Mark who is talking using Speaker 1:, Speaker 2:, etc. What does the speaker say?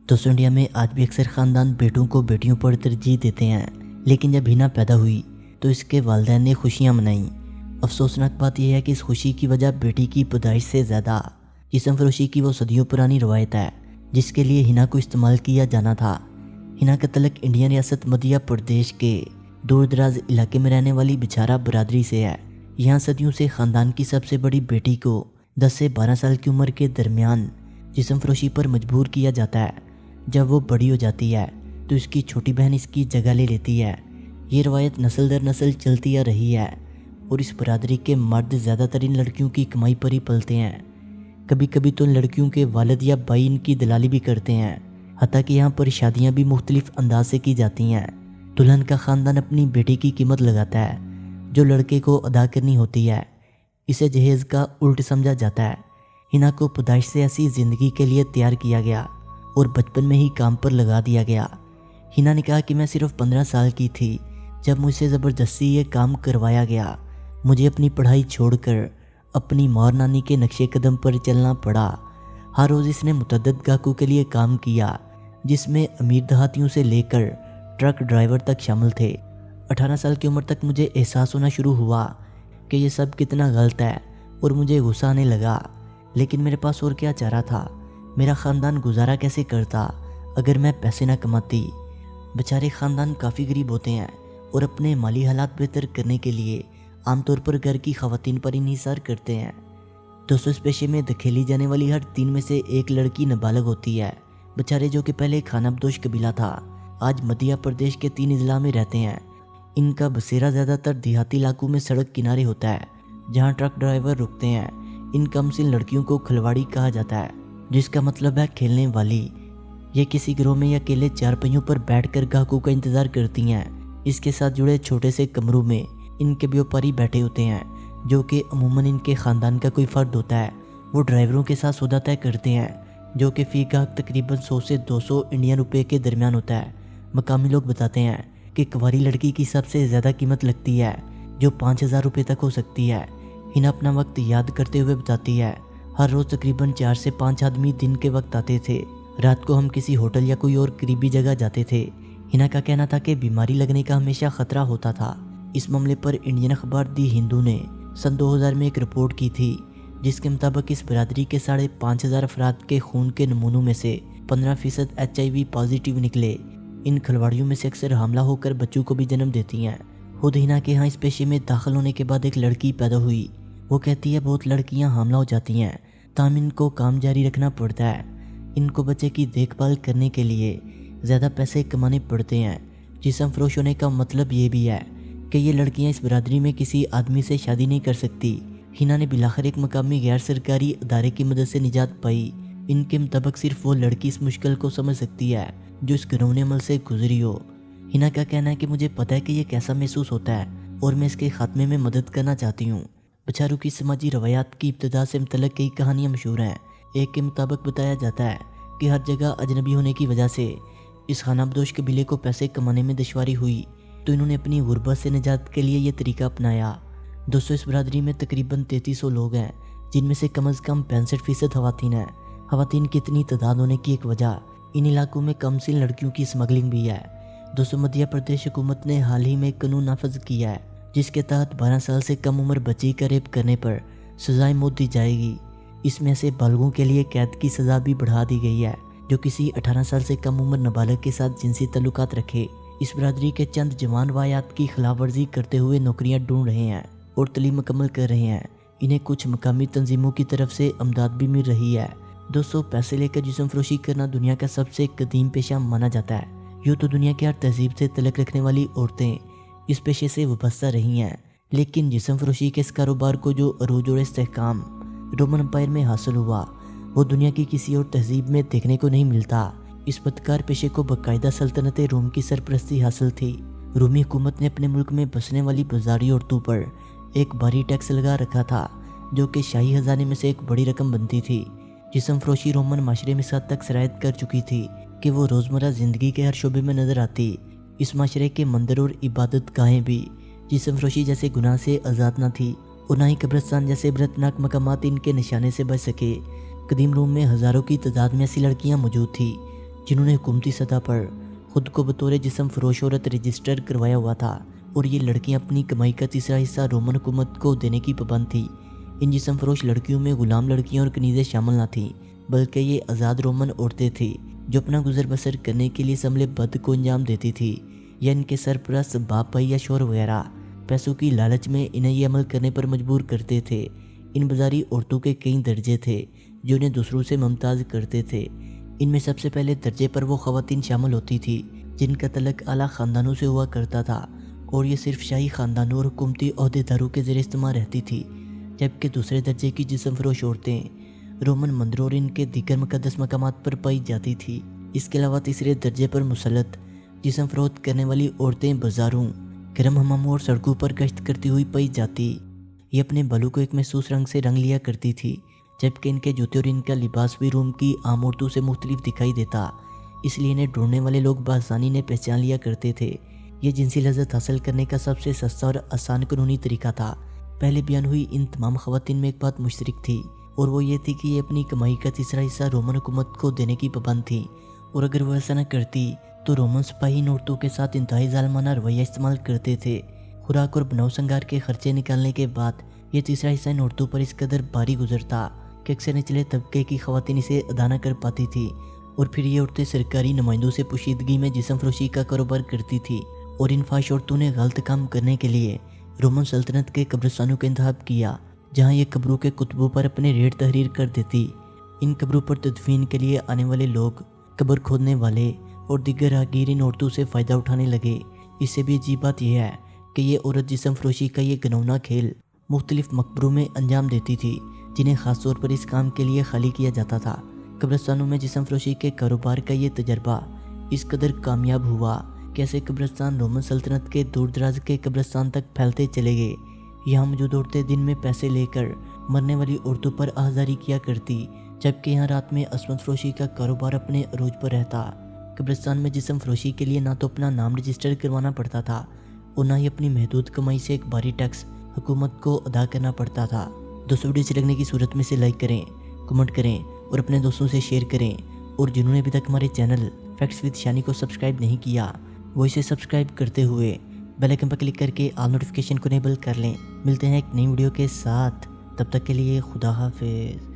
Speaker 1: दोस्तों इंडिया में आज भी अक्सर ख़ानदान बेटों को बेटियों पर तरजीह देते हैं, लेकिन जब हिना पैदा हुई तो इसके वालिदैन ने खुशियां मनाईं। अफसोसनाक बात यह है कि इस खुशी की वजह बेटी की पैदाइश से ज़्यादा जिस्म फरोशी की वो सदियों पुरानी रवायत है जिसके लिए हिना को इस्तेमाल किया जाना था। हिना का तल्लुक इंडियन रियासत मध्य प्रदेश के दूर दराज इलाके में रहने वाली बिछारा बरादरी से है। यहाँ सदियों से ख़ानदान की सबसे बड़ी बेटी को 10 से 12 साल की उम्र के दरमियान जिस्म फरोशी पर मजबूर किया जाता है। जब वो बड़ी हो जाती है तो इसकी छोटी बहन इसकी जगह ले लेती है। ये रवायत नस्ल दर नस्ल चलती आ रही है और इस बरादरी के मर्द ज़्यादातर इन लड़कियों की कमाई पर ही पलते हैं। कभी कभी तो इन लड़कियों के वालिद या भाई इनकी दलाली भी करते हैं। हत्ता कि यहाँ पर शादियाँ भी मुख्तलिफ अंदाज से की जाती हैं। दुल्हन का ख़ानदान अपनी बेटी की कीमत लगाता है जो लड़के को अदा करनी होती है। इसे जहेज़ का उल्ट समझा जाता है। हिना को पैदाइश से ऐसी ज़िंदगी के लिए तैयार किया गया और बचपन में ही काम पर लगा दिया गया। हिना ने कहा कि मैं सिर्फ 15 साल की थी जब मुझसे ज़बरदस्ती ये काम करवाया गया। मुझे अपनी पढ़ाई छोड़कर अपनी माँ और नानी के नक्शे कदम पर चलना पड़ा। हर रोज़ इसने मुतअद्दिद ग्राहकों के लिए काम किया जिसमें अमीर देहातियों से लेकर ट्रक ड्राइवर तक शामिल थे। 18 साल की उम्र तक मुझे एहसास होना शुरू हुआ कि ये सब कितना गलत है और मुझे गुस्सा आने लगा, लेकिन मेरे पास और क्या चारा था। मेरा ख़ानदान गुजारा कैसे करता अगर मैं पैसे ना कमाती। बेचारे ख़ानदान काफ़ी गरीब होते हैं और अपने माली हालात बेहतर करने के लिए आमतौर पर घर की ख़वातीन पर इन्हिसार करते हैं। दोस्तों इस पेशे में धकेली जाने वाली हर 3 में से एक लड़की नाबालिग होती है। बेचारे जो कि पहले खानाबदोश कबीला था आज मध्य प्रदेश के 3 अजला में रहते हैं। इनका बसेरा ज़्यादातर देहाती इलाकों में सड़क किनारे होता है जहाँ ट्रक ड्राइवर रुकते हैं। इन कमसिन लड़कियों को खिलवाड़ी कहा जाता है जिसका मतलब है खेलने वाली। ये किसी गिरोह में या अकेले 4 पहियों पर बैठकर ग्राहकों का इंतजार करती हैं। इसके साथ जुड़े छोटे से कमरों में इनके व्यापारी बैठे होते हैं जो कि अमूमन इनके ख़ानदान का कोई फ़र्द होता है। वो ड्राइवरों के साथ सौदा तय करते हैं जो कि फ़ी ग्राहक तकरीबन 100 से 200 इंडियन रुपये के दरमियान होता है। मकामी लोग बताते हैं कि कुंवारी लड़की की सबसे ज़्यादा कीमत लगती है जो 5000 रुपये तक हो सकती है। हिना अपना वक्त याद करते हुए बताती है हर रोज़ तकरीबन 4 से 5 आदमी दिन के वक्त आते थे। रात को हम किसी होटल या कोई और करीबी जगह जाते थे। हिना का कहना था कि बीमारी लगने का हमेशा खतरा होता था। इस मामले पर इंडियन अखबार दी हिंदू ने सन 2000 में एक रिपोर्ट की थी जिसके मुताबिक इस बरादरी के 5500 अफराद के खून के नमूनों में से 15% HIV पॉजिटिव निकले। इन खिलवाड़ियों में से अक्सर हमला होकर बच्चों को भी जन्म देती हैं। खुद हिना के यहाँ इस पेशे में दाखिल होने के बाद एक लड़की पैदा हुई। वो कहती है बहुत लड़कियां हमला हो जाती हैं ताहम इनको काम जारी रखना पड़ता है। इनको बच्चे की देखभाल करने के लिए ज़्यादा पैसे कमाने पड़ते हैं। जिस्म फरोश होने का मतलब ये भी है कि ये लड़कियां इस बरादरी में किसी आदमी से शादी नहीं कर सकती। हिना ने बिलाखिर एक मकामी गैर सरकारी अदारे की मदद से निजात पाई। इनके मुताबिक सिर्फ वो लड़की इस मुश्किल को समझ सकती है जो इस घिनौने अमल से गुजरी हो। हिना का कहना है कि मुझे पता है कि ये कैसा महसूस होता है और मैं इसके खात्मे में मदद करना चाहती हूँ। बेचारों की समाजी रवायात की इब्तिदा से मुतल्लिक़ कई कहानियाँ मशहूर हैं। एक के मुताबिक बताया जाता है कि हर जगह अजनबी होने की वजह से इस खानाबदोश कबीले को पैसे कमाने में दुश्वारी हुई तो इन्होंने अपनी गुर्बत से निजात के लिए ये तरीका अपनाया। दोस्तों इस बरादरी में तकरीबन 3300 लोग हैं जिनमें से कम अज़ कम 65% ख़वातीन हैं। ख़वातीन की इतनी तादाद होने की एक वजह इन इलाकों में कमसिन लड़कियों की स्मगलिंग भी है। दोस्तों मध्य प्रदेश हुकूमत ने हाल ही में कानून नाफज किया है जिसके तहत 12 साल से कम उम्र बच्ची का रेप करने पर सजाए मौत दी जाएगी। इसमें से बालगों के लिए कैद की सज़ा भी बढ़ा दी गई है जो किसी 18 साल से कम उम्र नाबालिग के साथ जिनसी तल्लुकात रखे। इस बरादरी के चंद जवान वायात की खिलाफ वर्जी करते हुए नौकरियां ढूंढ रहे हैं और तलीम मुकम्मल कर रहे हैं। इन्हें कुछ मकामी तंजीमों की तरफ से अमदाद भी मिल रही है। दोस्तों पैसे लेकर जिस्म फरोशी करना दुनिया का सबसे कदीम पेशा माना जाता है। यूँ तो दुनिया की हर तहजीब से तल्लुक़ रखने वाली औरतें इस पेशे से वाबस्ता रही हैं, लेकिन जिस्म फरोशी के इस कारोबार को जो अरूज और इस्तेहकाम रोमन एम्पायर में हासिल हुआ वो दुनिया की किसी और तहजीब में देखने को नहीं मिलता। इस बदकार पेशे को बाकायदा सल्तनत रोम की सरपरस्ती हासिल थी। रूमी हुकूमत ने अपने मुल्क में बसने वाली बाजारी औरतों पर एक भारी टैक्स लगा रखा था जो कि शाही खजाने में से एक बड़ी रकम बनती थी। जिस्म फरोशी रोमन माशरे में इस हद तक सरायत कर चुकी थी कि वो रोज़मर्रा ज़िंदगी के हर शोबे में नज़र आती। इस माशरे के मंदिर और इबादत गाहें भी जिस्म फरोशी जैसे गुनाह से आज़ाद न थी और ना ही कब्रिस्तान जैसे इबरतनाक मकामात इनके निशाने से बच सके। कदीम रोम में हज़ारों की तादाद में ऐसी लड़कियां मौजूद थी جنہوں نے حکومتی سطح پر خود کو بطور جسم فروش عورت رجسٹر کروایا ہوا تھا، اور یہ لڑکیاں اپنی کمائی کا تیسرا حصہ رومن حکومت کو دینے کی پابند تھی۔ ان جسم فروش لڑکیوں میں غلام لڑکیاں اور کنیزیں شامل نہ تھیں، بلکہ یہ آزاد رومن عورتیں تھیں جو اپنا گزر بسر کرنے کے لیے اس عمل بد کو انجام دیتی تھی، یا ان کے سرپرست باپ بھائی یا شوہر وغیرہ پیسوں کی لالچ میں انہیں یہ عمل کرنے پر مجبور کرتے تھے۔ ان بازاری عورتوں کے کئی درجے تھے جو انہیں دوسروں سے ممتاز کرتے تھے۔ ان میں سب سے پہلے درجے پر وہ خواتین شامل ہوتی تھی جن کا تعلق اعلیٰ خاندانوں سے ہوا کرتا تھا، اور یہ صرف شاہی خاندانوں اور حکومتی عہدیداروں کے زیر استعمال رہتی تھی، جبکہ دوسرے درجے کی جسم فروش عورتیں رومن مندروں اور ان کے دیگر مقدس مقامات پر پائی جاتی تھی۔ اس کے علاوہ تیسرے درجے پر مسلط جسم فروخت کرنے والی عورتیں بازاروں، گرم حماموں اور سڑکوں پر گشت کرتی ہوئی پائی جاتی۔ یہ اپنے بالوں کو ایک محسوس رنگ سے رنگ لیا کرتی تھی، جبکہ ان کے جوتے اور ان کا لباس بھی روم کی عام عورتوں سے مختلف دکھائی دیتا، اس لیے انہیں ڈھونڈنے والے لوگ بآسانی انہیں پہچان لیا کرتے تھے۔ یہ جنسی لذت حاصل کرنے کا سب سے سستا اور آسان قانونی طریقہ تھا۔ پہلے بیان ہوئی ان تمام خواتین میں ایک بات مشترک تھی، اور وہ یہ تھی کہ یہ اپنی کمائی کا تیسرا حصہ رومن حکومت کو دینے کی پابند تھی، اور اگر وہ ایسا نہ کرتی تو رومن سپاہی ان عورتوں کے ساتھ انتہائی ظالمانہ رویہ استعمال کرتے تھے۔ خوراک اور بناؤ سنگار کے خرچے نکالنے کے بعد یہ تیسرا حصہ ان عورتوں پر اس قدر بھاری گزرتا کہ اکثر نچلے طبقے کی خواتین اسے ادا نہ کر پاتی تھی، اور پھر یہ عورتیں سرکاری نمائندوں سے پوشیدگی میں جسم فروشی کا کاروبار کرتی تھی، اور ان فحش عورتوں نے غلط کام کرنے کے لیے رومن سلطنت کے قبرستانوں کا انتخاب کیا، جہاں یہ قبروں کے کتبوں پر اپنے ریٹ تحریر کر دیتی۔ ان قبروں پر تدفین کے لیے آنے والے لوگ، قبر کھودنے والے اور دیگر راہگیر ان عورتوں سے فائدہ اٹھانے لگے۔ اس سے بھی عجیب بات یہ ہے کہ یہ عورت جسم فروشی کا یہ گھناؤنا کھیل مختلف مقبروں میں انجام دیتی تھی، جنہیں خاص طور پر اس کام کے لیے خالی کیا جاتا تھا۔ قبرستانوں میں جسم فروشی کے کاروبار کا یہ تجربہ اس قدر کامیاب ہوا کہ ایسے قبرستان رومن سلطنت کے دور دراز کے قبرستان تک پھیلتے چلے گئے۔ یہاں موجود عورتیں دن میں پیسے لے کر مرنے والی عورتوں پر آزاری کیا کرتی، جبکہ یہاں رات میں عصمت فروشی کا کاروبار اپنے عروج پر رہتا۔ قبرستان میں جسم فروشی کے لیے نہ تو اپنا نام رجسٹر کروانا پڑتا تھا، اور نہ ہی اپنی محدود کمائی سے ایک بھاری ٹیکس حکومت کو ادا کرنا پڑتا تھا۔ دوستوں، ویڈیو اچھی لگنے کی صورت میں سے لائک کریں، کمنٹ کریں اور اپنے دوستوں سے شیئر کریں، اور جنہوں نے ابھی تک ہمارے چینل فیکٹس وتھ شانی کو سبسکرائب نہیں کیا وہ اسے سبسکرائب کرتے ہوئے بیل آئکن پر کلک کر کے آل نوٹیفیکیشن کو انیبل کر لیں۔ ملتے ہیں ایک نئی ویڈیو کے ساتھ، تب تک کے لیے خدا حافظ۔